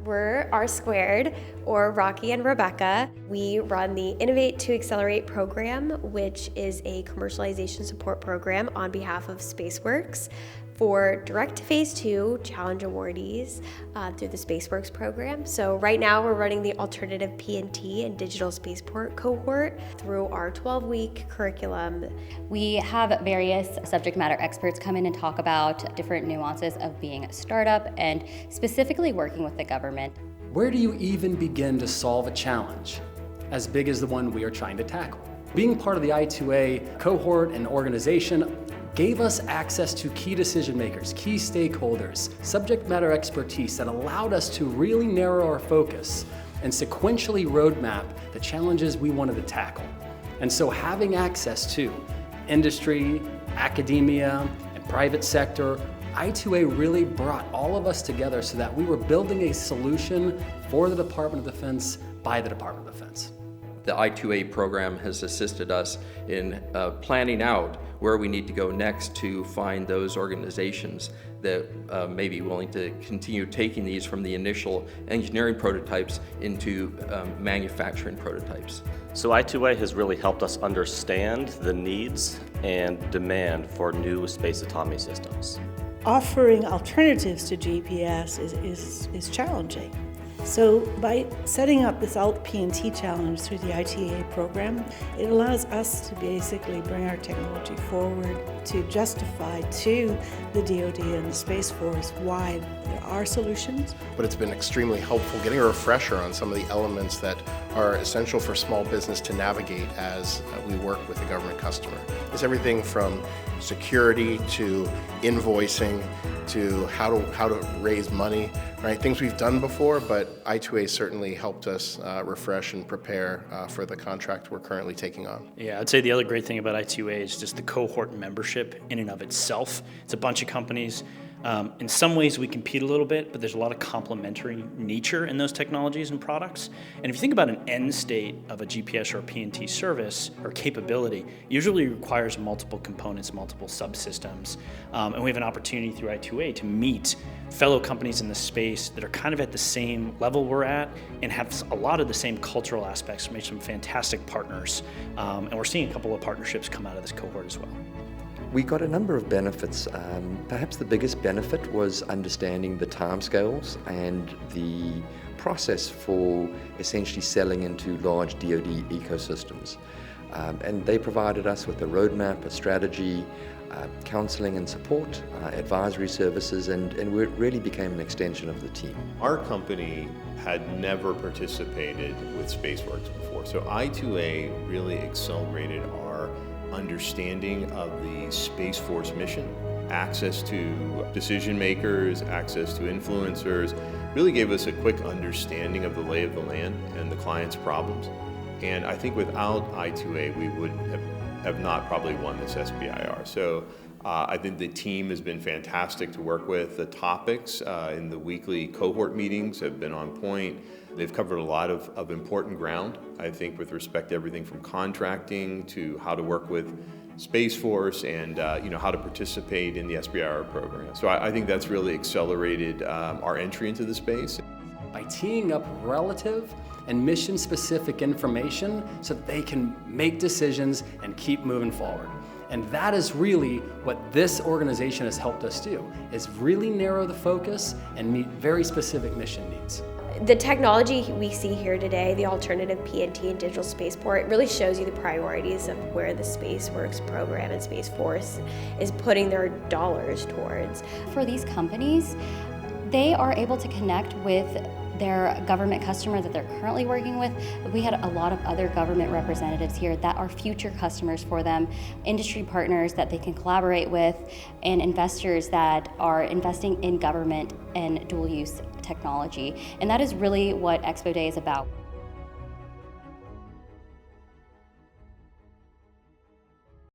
We're R Squared, or Rocky and Rebecca. We run the Innovate to Accelerate program, which is a commercialization support program on behalf of SpaceWorks for direct to phase 2 challenge awardees through the SpaceWorks program. So right now we're running the alternative P&T and digital spaceport cohort through our 12-week curriculum. We have various subject matter experts come in and talk about different nuances of being a startup and specifically working with the government. Where do you even begin to solve a challenge as big as the one we are trying to tackle? Being part of the I2A cohort and organization gave us access to key decision makers, key stakeholders, subject matter expertise that allowed us to really narrow our focus and sequentially roadmap the challenges we wanted to tackle. And so having access to industry, academia, and private sector, I2A really brought all of us together so that we were building a solution for the Department of Defense by the Department of Defense. The I2A program has assisted us in planning out where we need to go next to find those organizations that may be willing to continue taking these from the initial engineering prototypes into manufacturing prototypes. So I2A has really helped us understand the needs and demand for new space autonomy systems. Offering alternatives to GPS is challenging. So by setting up this Alt-P&T challenge through the I2A program, it allows us to basically bring our technology forward to justify to the DoD and the Space Force why there are solutions. But it's been extremely helpful getting a refresher on some of the elements that are essential for small business to navigate as we work with the government customer. It's everything from security to invoicing to how to raise money, right? Things we've done before, but I2A certainly helped us refresh and prepare for the contract we're currently taking on. Yeah, I'd say the other great thing about I2A is just the cohort membership in and of itself. It's a bunch of companies. In some ways we compete a little bit, but there's a lot of complementary nature in those technologies and products. And if you think about an end state of a GPS or a P&T service or capability, usually requires multiple components, multiple subsystems. And we have an opportunity through I2A to meet fellow companies in the space that are kind of at the same level we're at and have a lot of the same cultural aspects, made some fantastic partners. And we're seeing a couple of partnerships come out of this cohort as well. We got a number of benefits. Perhaps the biggest benefit was understanding the timescales and the process for essentially selling into large DoD ecosystems. And they provided us with a roadmap, a strategy, counseling and support, advisory services, and we really became an extension of the team. Our company had never participated with SpaceWorks before, so I2A really accelerated our understanding of the Space Force mission, access to decision makers, access to influencers, really gave us a quick understanding of the lay of the land and the client's problems. And I think without I2A, we would have not probably won this SBIR. So I think the team has been fantastic to work with. The topics in the weekly cohort meetings have been on point. They've covered a lot of important ground, I think, with respect to everything from contracting to how to work with Space Force and how to participate in the SBIR program. So I think that's really accelerated our entry into the space. By teeing up relative and mission-specific information so that they can make decisions and keep moving forward. And that is really what this organization has helped us do, is really narrow the focus and meet very specific mission needs. The technology we see here today, the alternative P&T and digital spaceport, it really shows you the priorities of where the SpaceWorks program and Space Force is putting their dollars towards. For these companies, they are able to connect with their government customer that they're currently working with. We had a lot of other government representatives here that are future customers for them, industry partners that they can collaborate with, and investors that are investing in government and dual-use technology. And that is really what Expo Day is about.